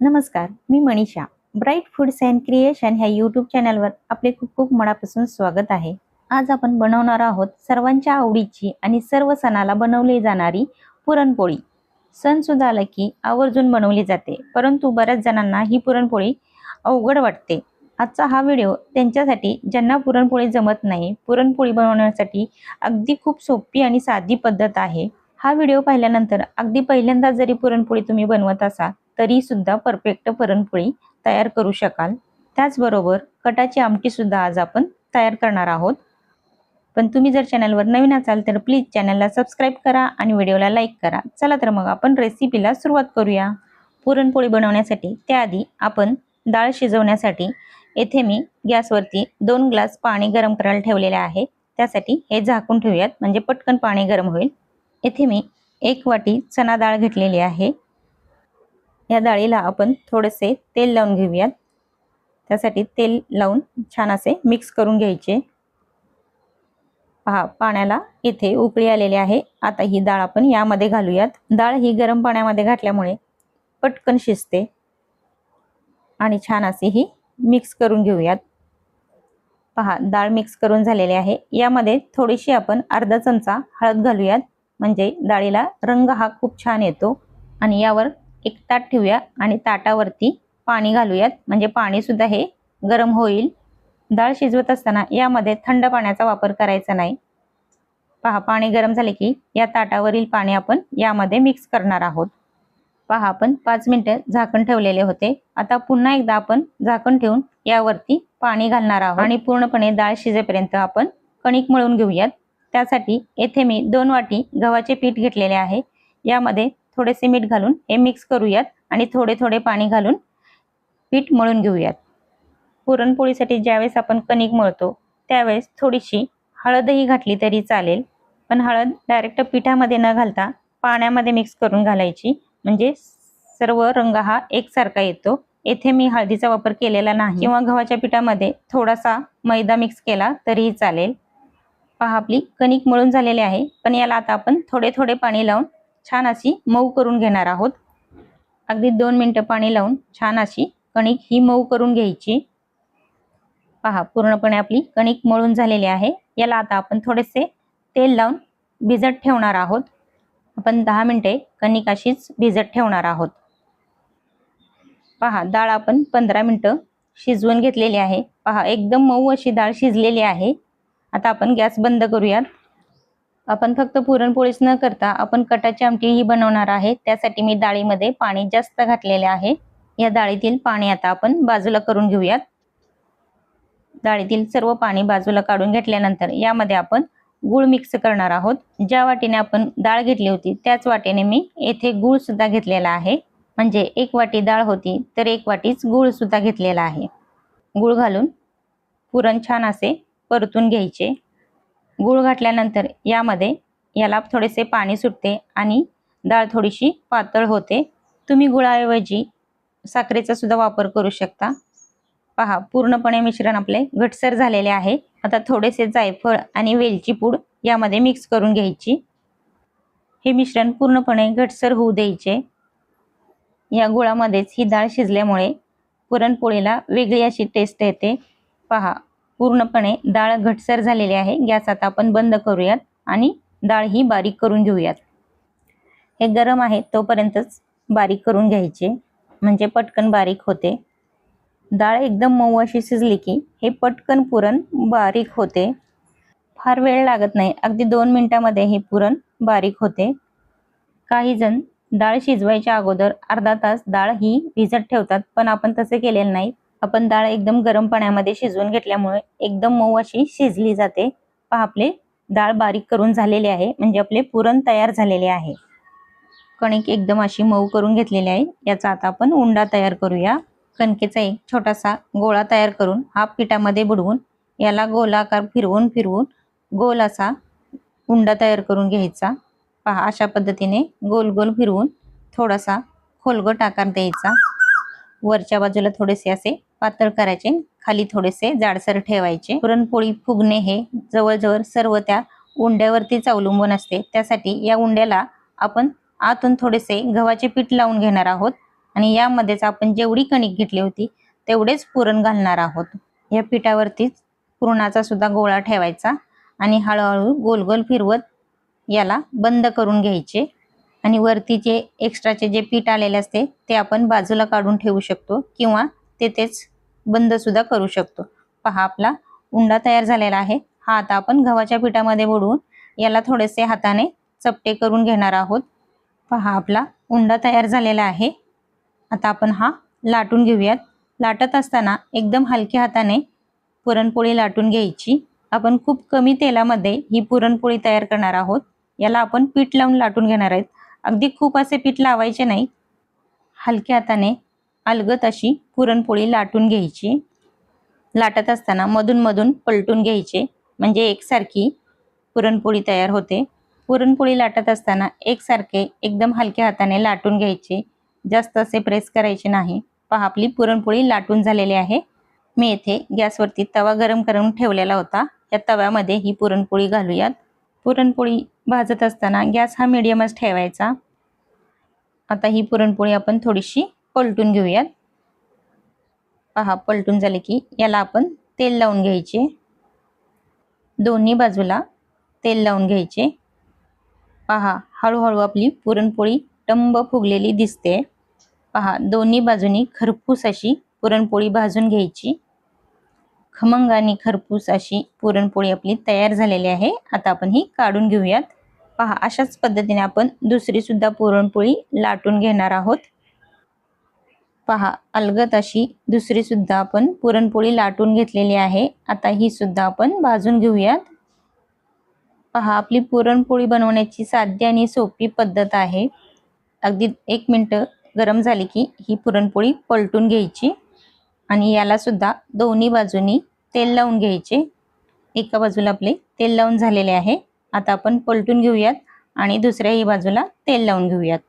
नमस्कार, मी Manisha. Bright foods and creation ह्या यूट्यूब चॅनलवर आपले खूप खूप मनापासून स्वागत आहे. आज आपण बनवणार आहोत सर्वांच्या आवडीची आणि सर्व सणाला बनवली जाणारी पुरणपोळी. सण सुद्धा आला की आवर्जून बनवली जाते, परंतु बऱ्याच जणांना ही पुरणपोळी अवघड वाटते. आजचा हा व्हिडिओ त्यांच्यासाठी ज्यांना पुरणपोळी जमत नाही. पुरणपोळी बनवण्यासाठी अगदी खूप सोपी आणि साधी पद्धत आहे. हा व्हिडिओ पाहिल्यानंतर अगदी पहिल्यांदा जरी पुरणपोळी तुम्ही बनवत असाल तरी सुद्धा परफेक्ट पुरणपोळी तयार करू शकाल. त्याचबरोबर कटाची आमटी सुद्धा आज आपण तयार करणार आहोत. पण तुम्ही जर चॅनलवर नवीन असाल तर प्लीज चॅनलला सबस्क्राईब करा आणि व्हिडिओला लाईक करा. चला तर मग आपण रेसिपीला सुरुवात करूया. पुरणपोळी बनवण्यासाठी त्याआधी आपण डाळ शिजवण्यासाठी येथे मी गॅसवरती 2 ग्लास पाणी गरम करायला ठेवलेले आहे. त्यासाठी हे झाकून ठेवूयात म्हणजे पटकन पाणी गरम होईल. येथे मी 1 वाटी चणा डाळ घेतलेली आहे. या डाळीला आपण थोडेसे तेल लावून घेऊयात. त्यासाठी तेल लावून छान असे मिक्स करून घ्यायचे. पहा, पाण्याला इथे उकळी आलेली आहे. आता ही डाळ आपण यामध्ये घालूयात. डाळ ही गरम पाण्यामध्ये घातल्यामुळे पटकन शिजते आणि छान अशी ही मिक्स करून घेऊयात. पहा, डाळ मिक्स करून झालेली आहे. यामध्ये थोडीशी आपण अर्धा चमचा हळद घालूयात, म्हणजे डाळीला रंग हा खूप छान येतो. आणि यावर एक ताट ठेवूया आणि ताटावरती पाणी घालूयात, म्हणजे पाणी सुद्धा हे गरम होईल. डाळ शिजवत असताना यामध्ये थंड पाण्याचा वापर करायचा नाही. पहा, पाणी गरम झाले की या ताटावरील पाणी आपण यामध्ये मिक्स करणार आहोत. पहा, आपण 5 मिनिटे झाकण ठेवलेले होते. आता पुन्हा एकदा आपण झाकण ठेवून यावरती पाणी घालणार आहोत आणि पूर्णपणे डाळ शिजेपर्यंत आपण कणिक मळून घेऊयात. त्यासाठी येथे मी 2 वाटी गव्हाचे पीठ घेतलेले आहे. यामध्ये थोडेसे मीठ घालून हे मिक्स करूयात आणि थोडे थोडे पाणी घालून पीठ मळून घेऊयात. पुरणपोळीसाठी ज्यावेळेस आपण कणिक मळतो त्यावेळेस थोडीशी हळदही घातली तरी चालेल, पण हळद डायरेक्ट पिठामध्ये न घालता पाण्यामध्ये मिक्स करून घालायची, म्हणजे सर्व रंग हा एकसारखा येतो. येथे मी हळदीचा वापर केलेला नाही किंवा गव्हाच्या पिठामध्ये थोडासा मैदा मिक्स केला तरीही चालेल. पहा, आपली कणिक मळून झालेली आहे, पण याला आता आपण थोडे थोडे पाणी लावून छान अशी मऊ करून घेणार आहोत. अगदी 2 मिनिटं पाणी लावून छान अशी कणिक ही मऊ करून घ्यायची. पहा, पूर्णपणे आपली कणिक मळून झालेली आहे. याला आता आपण थोडेसे तेल लावून भिजत ठेवणार आहोत. आपण 10 मिनिटे कणिक अशीच भिजत ठेवणार आहोत. पहा, डाळ आपण 15 मिनिटं शिजवून घेतलेली आहे. पहा, एकदम मऊ अशी डाळ शिजलेली आहे. आता आपण गॅस बंद करूयात. आपण फक्त पुरणपोळीच न करता आपण कटाची आमटीही बनवणार आहे. त्यासाठी मी डाळीमध्ये पाणी जास्त घातलेले आहे. या डाळीतील पाणी आता आपण बाजूला करून घेऊयात. डाळीतील सर्व पाणी बाजूला काढून घेतल्यानंतर यामध्ये आपण गूळ मिक्स करणार आहोत. ज्या वाटीने आपण डाळ घेतली होती त्याच वाटीने मी येथे गूळ सुद्धा घेतलेला आहे. म्हणजे 1 वाटी डाळ होती तर 1 वाटीच गूळ सुद्धा घेतलेला आहे. गूळ घालून पुरण छान असे परतून घ्यायचे. गूळ घातल्यानंतर याला थोडेसे पाणी सुटते आणि डाळ थोडीशी पातळ होते. तुम्ही गुळाऐवजी साखरेचा सुद्धा वापर करू शकता. पहा, पूर्णपणे मिश्रण आपले घटसर झालेले आहे. आता थोडेसे जायफळ आणि वेलची पूड यामध्ये मिक्स करून घ्यायची. हे मिश्रण पूर्णपणे घटसर होऊ द्यायचे. या गुळामध्येच ही डाळ शिजल्यामुळे पुरणपोळीला वेगळी अशी टेस्ट येते. पहा, पूर्णपणे डाळ घटसर झालेली आहे. गॅस आता आपण बंद करूयात आणि डाळ ही बारीक करून घेऊयात. हे गरम आहे तोपर्यंतच बारीक करून घ्यायचे, म्हणजे पटकन बारीक होते. डाळ एकदम मऊ अशी शिजली की हे पटकन पुरण बारीक होते. फार वेळ लागत नाही, अगदी 2 मिनिटांमध्ये हे पुरण बारीक होते. काही जण डाळ शिजवायच्या अगोदर अर्धा तास डाळ ही भिजत ठेवतात, पण आपण तसे केलेले नाही. आपण डाळ एकदम गरम पाण्यामध्ये शिजवून घेतल्यामुळे एकदम मऊ अशी शिजली जाते. पहा, आपले डाळ बारीक करून झालेली आहे, म्हणजे आपले पुरण तयार झालेले आहे. कणिक एकदम अशी मऊ करून घेतलेली आहे. याचा आता आपण उंडा तयार करूया. कणकेचा एक छोटासा गोळा तयार करून हा पिठामध्ये बुडवून याला गोलाकार फिरवून फिरवून गोल असा उंडा तयार करून घ्यायचा. पहा, अशा पद्धतीने गोल गोल फिरवून थोडासा खोलगट आकार द्यायचा. वरच्या बाजूला थोडेसे असे पातळ करायचे, खाली थोडेसे जाडसर ठेवायचे. पुरणपोळी फुगणे हे जवळजवळ सर्व त्या उंड्यावरतीच अवलंबून असते. त्यासाठी या उंड्याला आपण आतून थोडेसे गव्हाचे पीठ लावून घेणार आहोत आणि यामध्येच आपण जेवढी कणिक घेतली होती तेवढेच पुरण घालणार आहोत। या पिठावरतीच पुरणाचा सुद्धा गोळा ठेवायचा आणि हळूहळू गोल गोल फिरवत याला बंद करून घ्यायचे आणि वरती जे एक्स्ट्राचे जे पीठ आलेले असते ते आपण बाजूला काढून ठेवू शकतो किंवा तेच बंद सुद्धा करू शकतो। पहा आपला उंडा तयार झालेला आहे। हा आता आपण गव्हाच्या पिठामध्ये बुडवून याला थोडेसे हाताने चपटे करून घेणार आहोत। पहा आपला उंडा तयार झालेला आहे। आता आपण हा लाटून घेऊयात। लाटत असताना एकदम हलक्या हाताने पुरणपोळी लाटून घ्यायची। आपण खूप कमी तेलामध्ये ही पुरणपोळी तयार करणार आहोत। याला आपण पीठ लावून लाटून घेणार आहोत। अगदी खूप असे पीठ लावायचे नाही, हलक्या हाताने अलगद अशी पुरणपोळी लाटून घ्यायची। लाटत असताना मधून मधून पलटून घ्यायचे म्हणजे एकसारखी पुरणपोळी तयार होते। पुरणपोळी लाटत असताना एकसारखे एकदम हलक्या हाताने लाटून घ्यायचे, जास्त असे प्रेस करायचे नाही। पहा आपली पुरणपोळी लाटून झालेली आहे। मी येथे गॅसवरती तवा गरम करून ठेवलेला होता। या तव्यामध्ये ही पुरणपोळी घालूयात। पुरणपोळी भाजत असताना गॅस हा मीडियमच ठेवायचा। आता ही पुरणपोळी आपण थोडीशी पलटून घेऊयात। पहा पलटून झाले की याला आपण तेल लावून घ्यायचे। दोन्ही बाजूला तेल लावून घ्यायचे। पहा हळूहळू आपली पुरणपोळी टंब फुगलेली दिसते। पहा दोन्ही बाजूनी खरपूस अशी पुरणपोळी भाजून घ्यायची। खमंग आणि खरपूस अशी पुरणपोळी आपली तयार झालेली आहे। आता आपण ही काढून घेऊयात। पहा अशाच पद्धतीने आपण दुसरी सुद्धा पुरणपोळी लाटून घेणार आहोत। पहा अलगद अशी दुसरी सुद्धा आपण पुरणपोळी लाटून घेतलेली आहे। आता ही सुद्धा आपण भाजून घेऊयात। पहा आपली पुरणपोळी बनवण्याची साधी आणि सोपी पद्धत आहे। अगदी 1 मिनिट गरम झाली की ही पुरणपोळी पलटून घ्यायची आणि याला सुद्धा दोन्ही बाजूनी तेल लावून घ्यायचे। एका बाजूला आपले तेल लावून झालेले आहे। आता आपण पलटून घेऊयात आणि दुसऱ्याही बाजूला तेल लावून घेऊयात।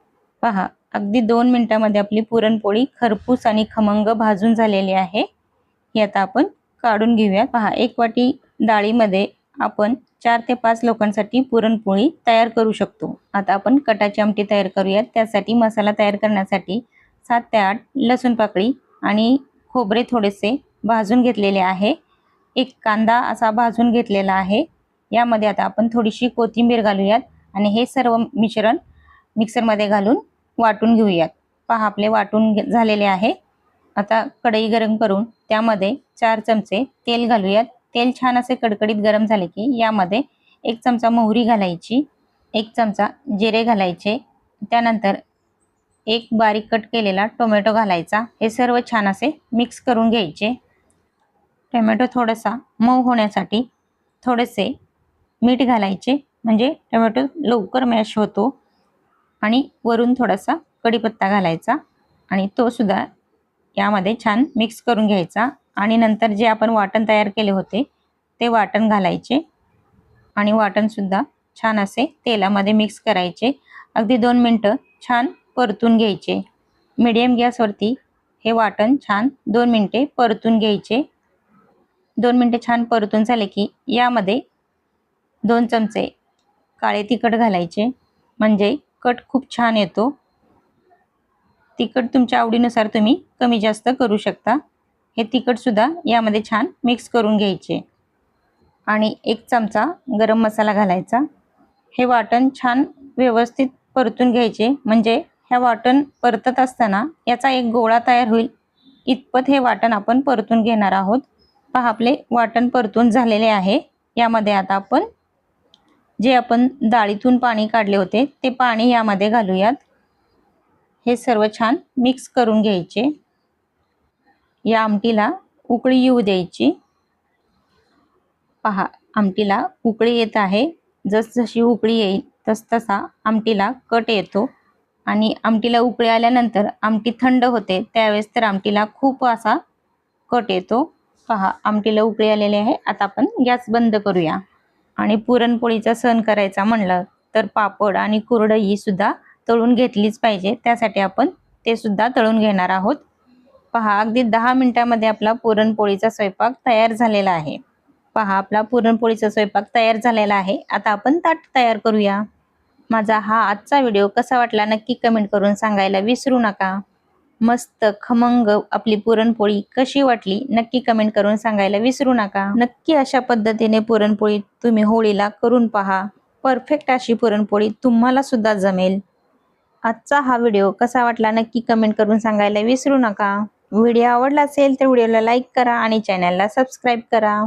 पहा अगदी 2 मिनिटांमध्ये आपली पुरणपोळी खरपूस आणि खमंग भाजून झालेली आहे। ही आता आपण काढून घेऊयात। पहा 1 वाटी डाळीमध्ये आपण 4 ते 5 लोकांसाठी पुरणपोळी तयार करू शकतो। आता आपण कटाची आमटी तयार करूयात। त्यासाठी मसाला तयार करण्यासाठी 7 ते 8 लसूण पाकळी आणि खोबरे थोडेसे भाजून घेतलेले आहे। 1 कांदा असा भाजून घेतलेला आहे। यामध्ये आता आपण थोडीशी कोथिंबीर घालूयात आणि हे सर्व मिश्रण मिक्सरमध्ये घालून वाटून घेऊयात। पहा आपले वाटून झालेले आहे। आता कढई गरम करून त्यामध्ये 4 चमचे तेल घालूयात। तेल छान असे कडकडीत गरम झाले की यामध्ये 1 चमचा मोहरी घालायची, 1 चमचा जिरे घालायचे, त्यानंतर 1 बारीक कट केलेला टोमॅटो घालायचा। हे सर्व छान असे मिक्स करून घ्यायचे। टोमॅटो थोडासा मऊ होण्यासाठी थोडेसे मीठ घालायचे म्हणजे टोमॅटो लवकर मॅश होतो आणि वरून थोडासा कढीपत्ता घालायचा आणि तो सुद्धा यामध्ये छान मिक्स करून घ्यायचा आणि नंतर जे आपण वाटण तयार केले होते ते वाटण घालायचे आणि वाटण सुद्धा छान असे तेलामध्ये मिक्स करायचे। अगदी 2 मिनिटं छान परतून घ्यायचे। मीडियम गॅसवरती हे वाटण छान 2 मिनिटे परतून घ्यायचे। 2 मिनिटे छान परतून झाले की यामध्ये 2 चमचे काळे तिखट घालायचे म्हणजे कट खूप छान येतो। तिखट तुमच्या आवडीनुसार तुम्ही कमी जास्त करू शकता। हे तिखट सुद्धा यामध्ये छान मिक्स करून घ्यायचे आणि 1 चमचा गरम मसाला घालायचा। हे वाटण छान व्यवस्थित परतून घ्यायचे म्हणजे हे वाटण परतत असताना याचा एक गोळा तयार होईल इतपत हे वाटण आपण परतून घेणार आहोत। पहा आपले वाटण परतून झालेले आहे। यामध्ये आता आपण जे आपण डाळीतून पाणी काढले होते ते पाणी यामध्ये घालूयात। हे सर्व छान मिक्स करून घ्यायचे। या आमटीला उकळी येऊ द्यायची। पहा आमटीला उकळी येत आहे। जसजशी उकळी येईल तसतसा आमटीला कट येतो आणि आमटीला उकळी आल्यानंतर आमटी थंड होते त्यावेळेस तर आमटीला खूप असा कट येतो। पहा आमटीला उकळी आलेली आहे। आता आपण गॅस बंद करूया आणि पुरणपोळीचा सण करायचा म्हणलं तर पापड आणि कुरडई सुद्धा तळून घेतलीच पाहिजे। त्यासाठी आपण ते सुद्धा तळून घेणार आहोत। पहा अगदी 10 मिनिटांमध्ये आपला पुरणपोळीचा स्वयंपाक तयार झालेला आहे। पहा आपला पुरणपोळीचा स्वयंपाक तयार झालेला आहे। आता आपण ताट तयार करूया। माझा हा आजचा व्हिडिओ कसा वाटला नक्की कमेंट करून सांगायला विसरू नका। मस्त खमंग आपली पुरणपोळी कशी वाटली नक्की कमेंट करून सांगायला विसरू नका। नक्की अशा पद्धतीने पुरणपोळी तुम्ही होळीला करून पहा। परफेक्ट अशी पुरणपोळी तुम्हाला सुद्धा जमेल। आजचा हा व्हिडिओ कसा वाटला नक्की कमेंट करून सांगायला विसरू नका। व्हिडिओ आवडला असेल तर व्हिडिओला लाईक करा आणि चॅनलला सबस्क्राईब करा।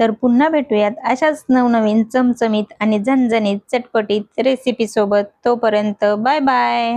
तर पुन्हा भेटूयात अशाच नवनवीन चमचमीत आणि झणझणीत चटपटीत रेसिपी सोबत। तोपर्यंत बाय बाय।